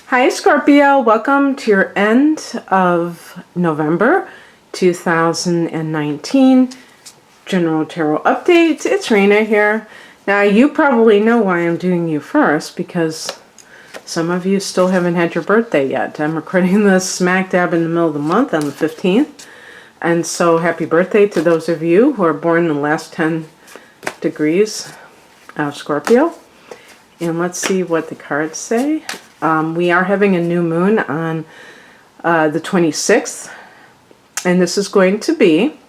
Hi Scorpio, welcome to your end of November 2019 General Tarot Update. It's Rena here. Now you probably know why I'm doing you first, because some of you still haven't had your birthday yet. I'm recording this smack dab in the middle of the month on the 15th. And so happy birthday to those of you who are born in the last 10 degrees of Scorpio. And let's see what the cards say. We are having a new moon on the 26th, and this is going to be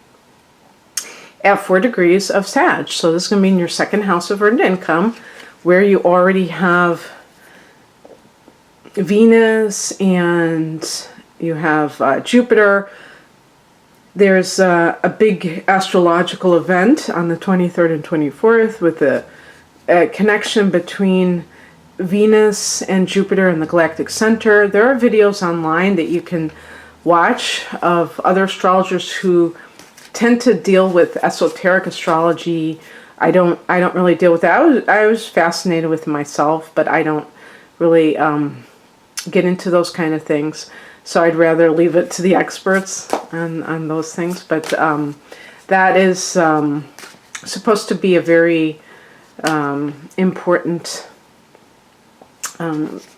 at 4 degrees of Sag. So this is going to be in your second house of earned income, where you already have Venus and you have Jupiter. There's a big astrological event on the 23rd and 24th with a connection between Venus and Jupiter in the galactic center. There are videos online that you can watch of other astrologers who tend to deal with esoteric astrology. I don't really deal with that. I was fascinated with it myself, but I don't really get into those kind of things. So I'd rather leave it to the experts on those things. But that is supposed to be a very important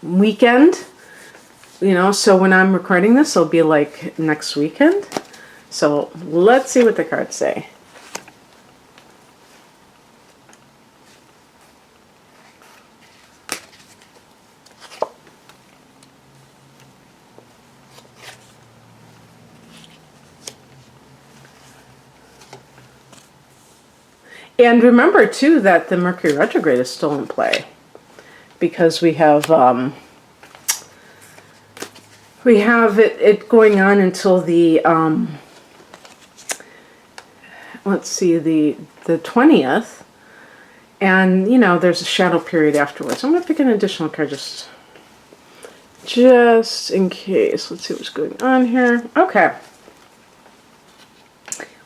weekend, you know, so when I'm recording this, it'll be like next weekend. So let's see what the cards say. And remember too that the Mercury retrograde is still in play, because we have it going on until the let's see, the 20th, and you know there's a shadow period afterwards. I'm going to pick an additional card just in case. Let's see what's going on here. Okay.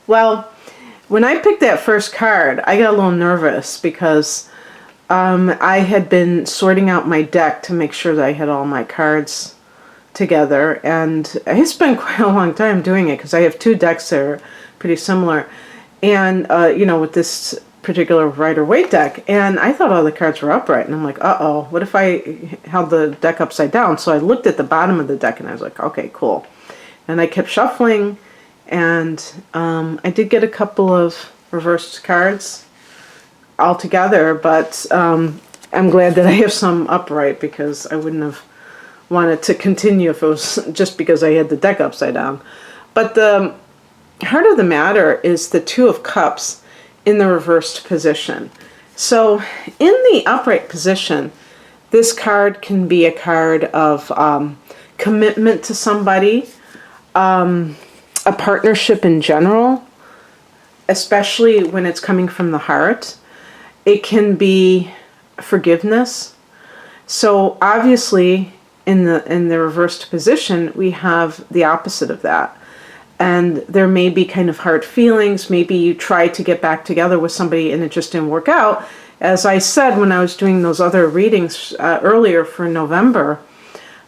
Well, when I picked that first card, I got a little nervous because I had been sorting out my deck to make sure that I had all my cards together, and I spent quite a long time doing it because I have two decks that are pretty similar, and you know, with this particular Rider-Waite deck, and I thought all the cards were upright, and I'm like, uh-oh, what if I held the deck upside down? So I looked at the bottom of the deck and I was like, okay, cool. And I kept shuffling, and I did get a couple of reversed cards altogether, but I'm glad that I have some upright, because I wouldn't have wanted to continue if it was just because I had the deck upside down. But the heart of the matter is the Two of Cups in the reversed position. So in the upright position, this card can be a card of commitment to somebody, a partnership in general, especially when it's coming from the heart. It can be forgiveness. So obviously in the reversed position, we have the opposite of that. And there may be kind of hard feelings. Maybe you tried to get back together with somebody and it just didn't work out. As I said when I was doing those other readings earlier for November,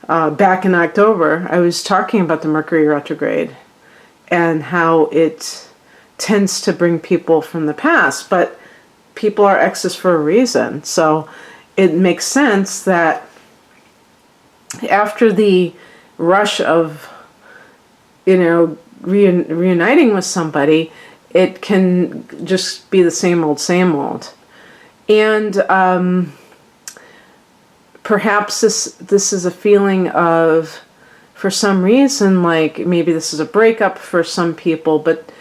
back in October, I was talking about the Mercury retrograde and how it tends to bring people from the past. But people are exes for a reason. So it makes sense that after the rush of, you know, reuniting with somebody, it can just be the same old, same old. And perhaps this is a feeling of, for some reason, like maybe this is a breakup for some people, but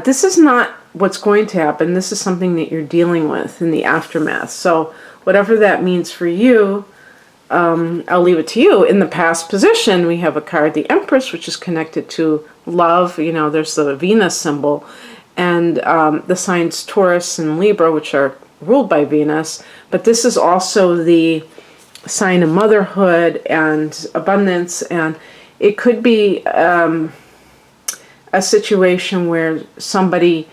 this is not what's going to happen. This is something that you're dealing with in the aftermath. So whatever that means for you, I'll leave it to you. In the past position, we have a card, the Empress, which is connected to love. You know, there's the Venus symbol, and the signs Taurus and Libra, which are ruled by Venus. But this is also the sign of motherhood and abundance, and it could be a situation where somebody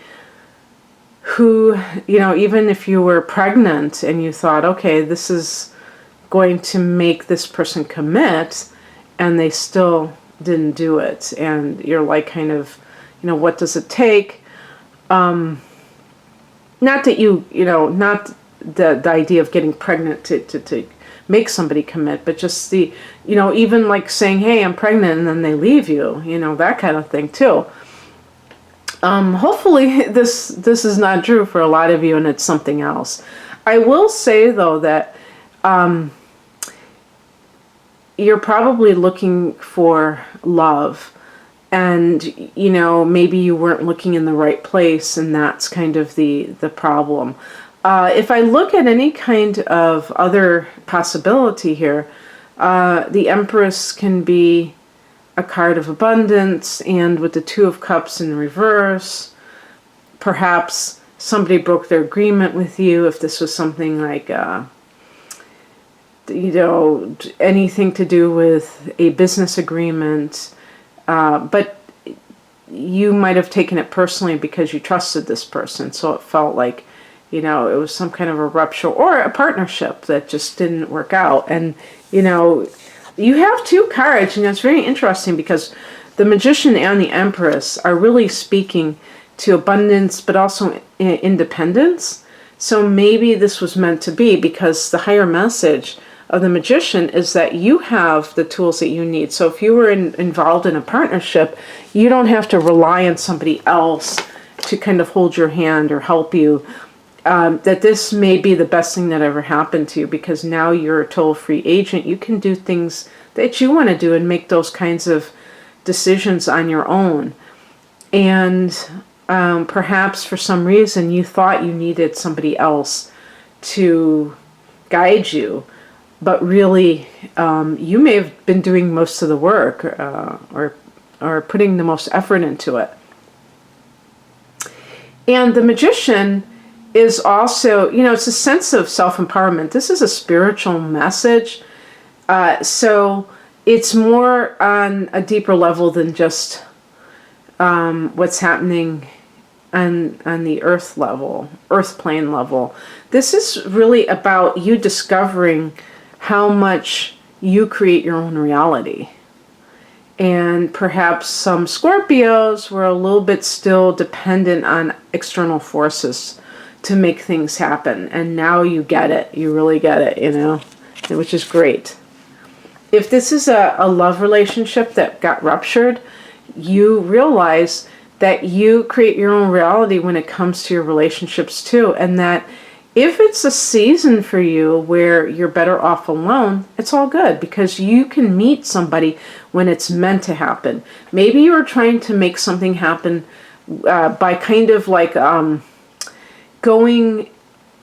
who, you know, even if you were pregnant and you thought, okay, this is going to make this person commit, and they still didn't do it. And you're like, kind of, what does it take? Not that not the idea of getting pregnant to make somebody commit, but just the, even like saying, hey, I'm pregnant, and then they leave you, that kind of thing too. Hopefully this is not true for a lot of you, and it's something else. I will say though that you're probably looking for love, and maybe you weren't looking in the right place, and that's kind of the problem. If I look at any kind of other possibility here, the Empress can be a card of abundance, and with the Two of Cups in reverse, perhaps somebody broke their agreement with you. If this was something like, anything to do with a business agreement, but you might have taken it personally because you trusted this person, so it felt like, it was some kind of a rupture or a partnership that just didn't work out. And, you have two cards, it's very interesting because the Magician and the Empress are really speaking to abundance, but also independence. So maybe this was meant to be, because the higher message of the Magician is that you have the tools that you need. So if you were involved in a partnership, you don't have to rely on somebody else to kind of hold your hand or help you. That this may be the best thing that ever happened to you, because now you're a toll-free agent. You can do things that you want to do and make those kinds of decisions on your own. And perhaps for some reason you thought you needed somebody else to guide you, but really you may have been doing most of the work or putting the most effort into it. And the Magician is also, it's a sense of self-empowerment. This is a spiritual message. So it's more on a deeper level than just what's happening on the earth plane level. This is really about you discovering how much you create your own reality. And perhaps some Scorpios were a little bit still dependent on external forces to make things happen. And now you get it. You really get it, which is great. If this is a love relationship that got ruptured, you realize that you create your own reality when it comes to your relationships too. And that if it's a season for you where you're better off alone, it's all good, because you can meet somebody when it's meant to happen. Maybe you were trying to make something happen by kind of like going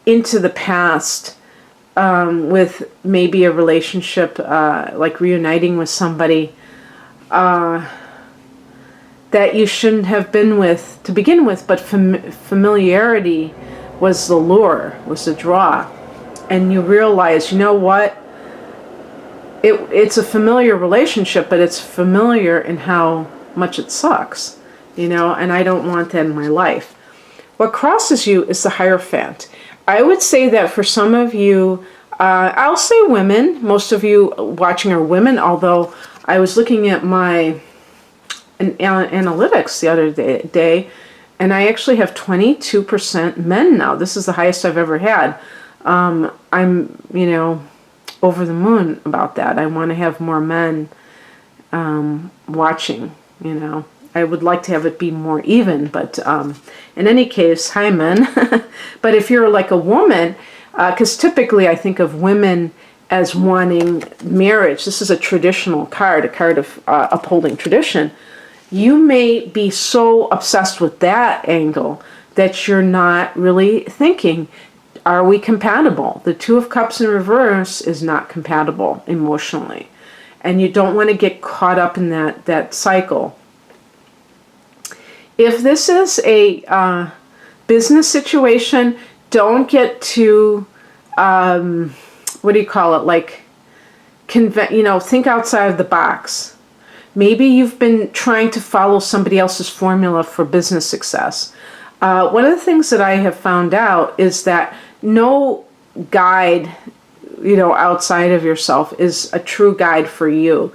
into the past with maybe a relationship, like reuniting with somebody that you shouldn't have been with to begin with, but familiarity was the lure, was the draw. And you realize, what? It's a familiar relationship, but it's familiar in how much it sucks, and I don't want that in my life. What crosses you is the Hierophant. I would say that for some of you, I'll say women, most of you watching are women, although I was looking at my analytics the other day, and I actually have 22% men now. This is the highest I've ever had. I'm, over the moon about that. I want to have more men watching, I would like to have it be more even, but in any case, hi men. But if you're like a woman, because typically I think of women as wanting marriage. This is a traditional card, a card of upholding tradition. You may be so obsessed with that angle that you're not really thinking, are we compatible? The Two of Cups in reverse is not compatible emotionally. And you don't want to get caught up in that cycle. If this is a business situation, don't get too, think outside of the box. Maybe you've been trying to follow somebody else's formula for business success. One of the things that I have found out is that no guide outside of yourself is a true guide for you.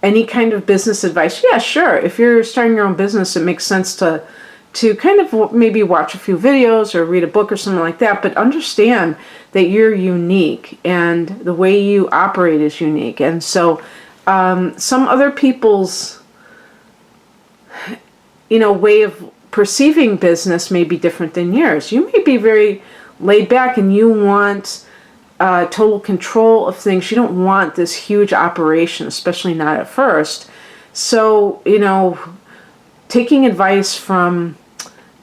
Any kind of business advice, yeah, sure. If you're starting your own business, it makes sense to kind of maybe watch a few videos or read a book or something like that, but understand that you're unique and the way you operate is unique. And so some other people's way of perceiving business may be different than yours. You may be very laid back and you want total control of things. You don't want this huge operation, especially not at first. So, taking advice from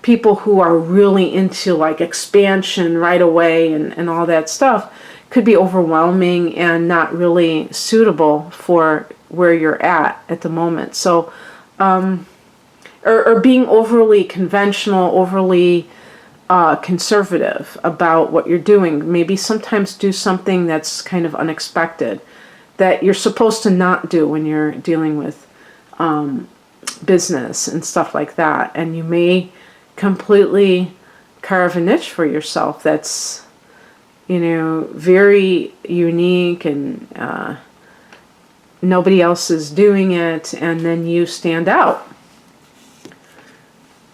people who are really into like expansion right away and all that stuff could be overwhelming and not really suitable for where you're at the moment. So, or being overly conventional, overly conservative about what you're doing. Maybe sometimes do something that's kind of unexpected that you're supposed to not do when you're dealing with business and stuff like that. And you may completely carve a niche for yourself that's, very unique and nobody else is doing it, and then you stand out.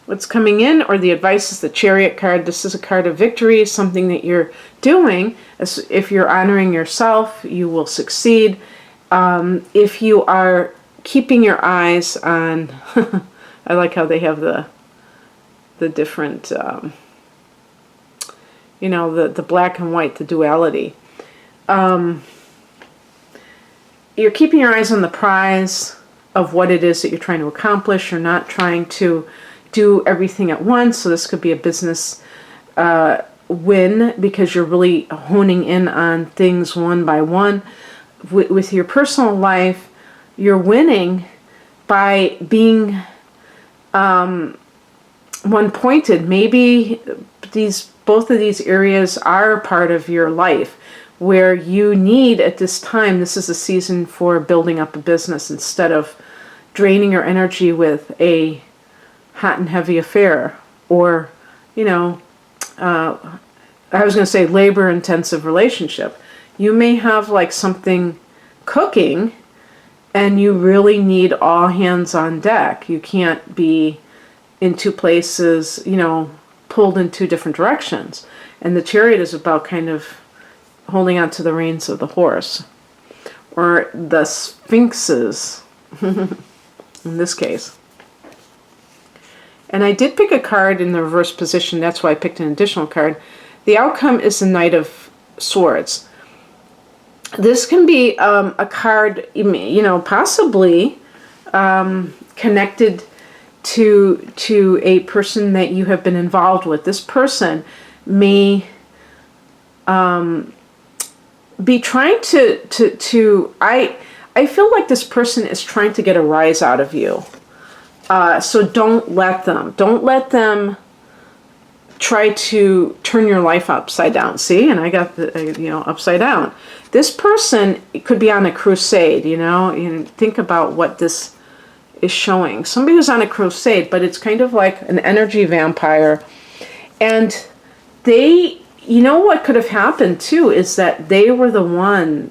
What's coming in, or the advice, is the Chariot card. This is a card of victory, something that you're doing. If you're honoring yourself, you will succeed. If you are keeping your eyes on, I like how they have the different, the black and white, the duality. You're keeping your eyes on the prize of what it is that you're trying to accomplish. You're not trying to do everything at once. So this could be a business win because you're really honing in on things one by one. With your personal life, you're winning by being one-pointed. Maybe both of these areas are part of your life where you need at this time. This is a season for building up a business instead of draining your energy with a hot and heavy affair, or, I was going to say labor-intensive relationship. You may have like something cooking and you really need all hands on deck. You can't be in two places, pulled in two different directions. And the Chariot is about kind of holding on to the reins of the horse, or the Sphinxes in this case. And I did pick a card in the reverse position. That's why I picked an additional card. The outcome is the Knight of Swords. This can be a card, possibly connected to a person that you have been involved with. This person may be trying to I feel like this person is trying to get a rise out of you. So don't let them try to turn your life upside down. See, and I got the, upside down. This person could be on a crusade, and think about what this is showing. Somebody who's on a crusade, but it's kind of like an energy vampire. And they, what could have happened too is that they were the one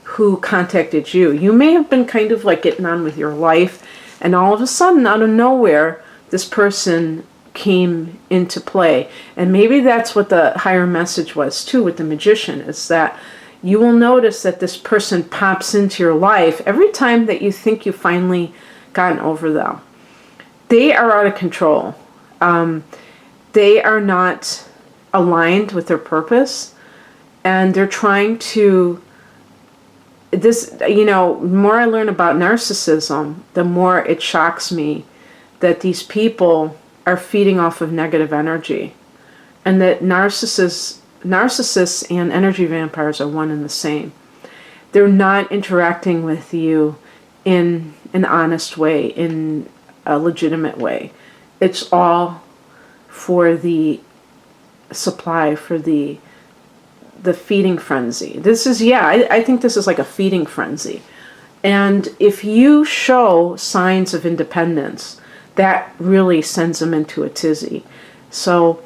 who contacted you. You may have been kind of like getting on with your life, and all of a sudden, out of nowhere, this person came into play. And maybe that's what the higher message was too with the Magician, is that you will notice that this person pops into your life every time that you think you've finally gotten over them. They are out of control. They are not aligned with their purpose, and they're trying to more I learn about narcissism, the more it shocks me that these people are feeding off of negative energy, and that narcissists and energy vampires are one and the same. They're not interacting with you in an honest way, in a legitimate way. It's all for the supply, for the feeding frenzy. I think this is like a feeding frenzy. And if you show signs of independence, that really sends them into a tizzy. So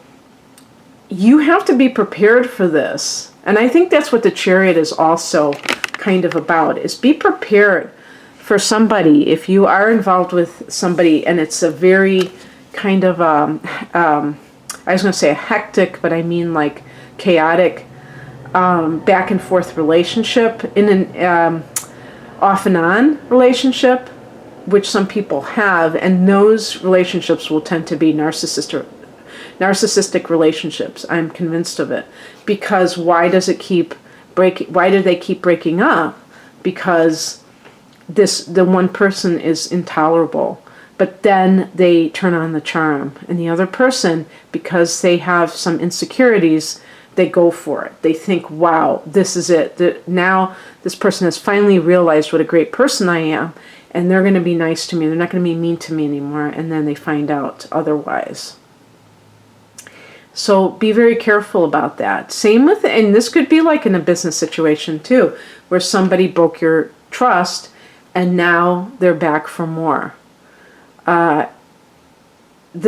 you have to be prepared for this. And I think that's what the Chariot is also kind of about, is be prepared for somebody. If you are involved with somebody and it's a very kind of, I was going to say a hectic, but I mean like chaotic, back and forth relationship, in an off and on relationship, which some people have, and those relationships will tend to be narcissistic relationships. I'm convinced of it. Because why do they keep breaking up? Because the one person is intolerable, but then they turn on the charm, and the other person, because they have some insecurities, they go for it. They think, wow, this is it. Now this person has finally realized what a great person I am, and they're going to be nice to me. They're not going to be mean to me anymore. And then they find out otherwise. So be very careful about that. Same with, and this could be like in a business situation too, where somebody broke your trust and now they're back for more. The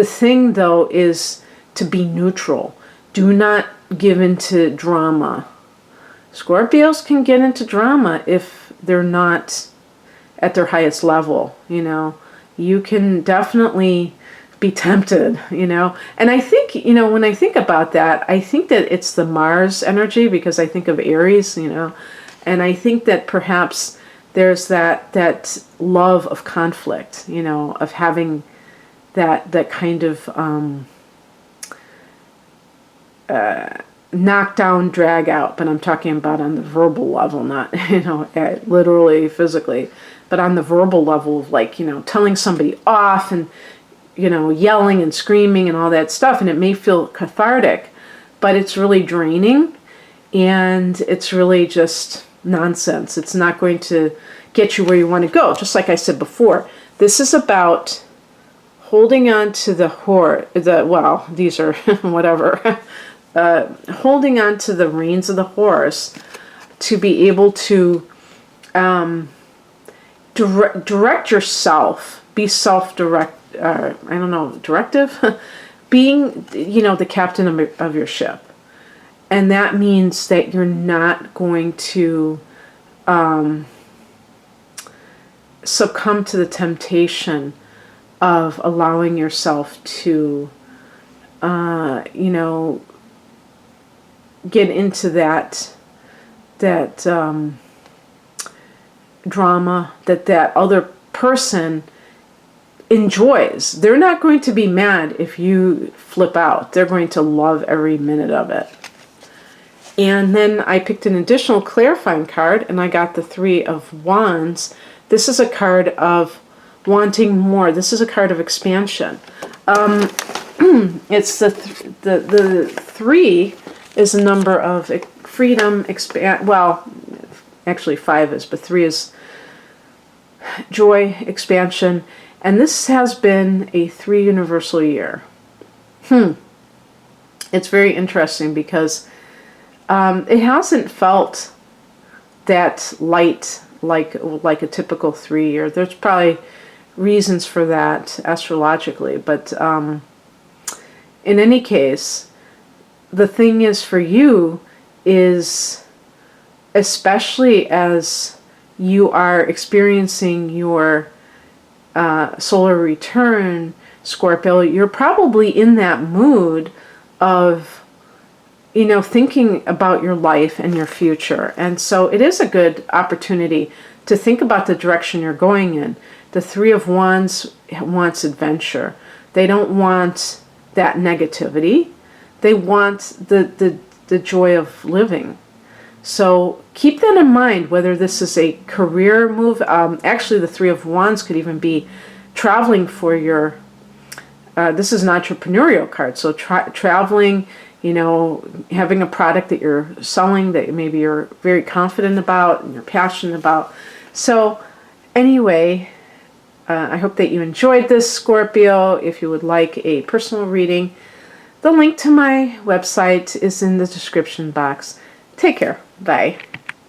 thing though is to be neutral. Do not give into drama. Scorpios can get into drama if they're not at their highest level, you know. You can definitely be tempted, you know. And I think, you know, when I think about that, I think that it's the Mars energy, because I think of Aries, you know. And I think that perhaps there's that love of conflict, you know, of having that kind of knock down, drag out, but I'm talking about on the verbal level, not, you know, literally, physically, but on the verbal level of, like, you know, telling somebody off and, you know, yelling and screaming and all that stuff. And it may feel cathartic, but it's really draining, and it's really just nonsense. It's not going to get you where you want to go. Just like I said before, this is about holding on to these are whatever, holding on to the reins of the horse to be able to direct yourself, be self-direct, directive, being, you know, the captain of your ship. And that means that you're not going to succumb to the temptation of allowing yourself to, you know, get into that drama that other person enjoys. They're not going to be mad if you flip out. They're going to love every minute of it. And then I picked an additional clarifying card, and I got the Three of Wands. This is a card of wanting more. This is a card of expansion. It's the three is a number of freedom, well, actually 5 is, but 3 is joy, expansion, and this has been a 3 universal year. It's very interesting because it hasn't felt that light like a typical 3 year. There's probably reasons for that astrologically, but in any case, the thing is for you is, especially as you are experiencing your solar return, Scorpio, you're probably in that mood of, you know, thinking about your life and your future. And so it is a good opportunity to think about the direction you're going in. The Three of Wands wants adventure. They don't want that negativity. They want the joy of living. So keep that in mind, whether this is a career move. Actually, the Three of Wands could even be traveling for your, this is an entrepreneurial card. So traveling, you know, having a product that you're selling that maybe you're very confident about and you're passionate about. So anyway, I hope that you enjoyed this, Scorpio. If you would like a personal reading, the link to my website is in the description box. Take care. Bye.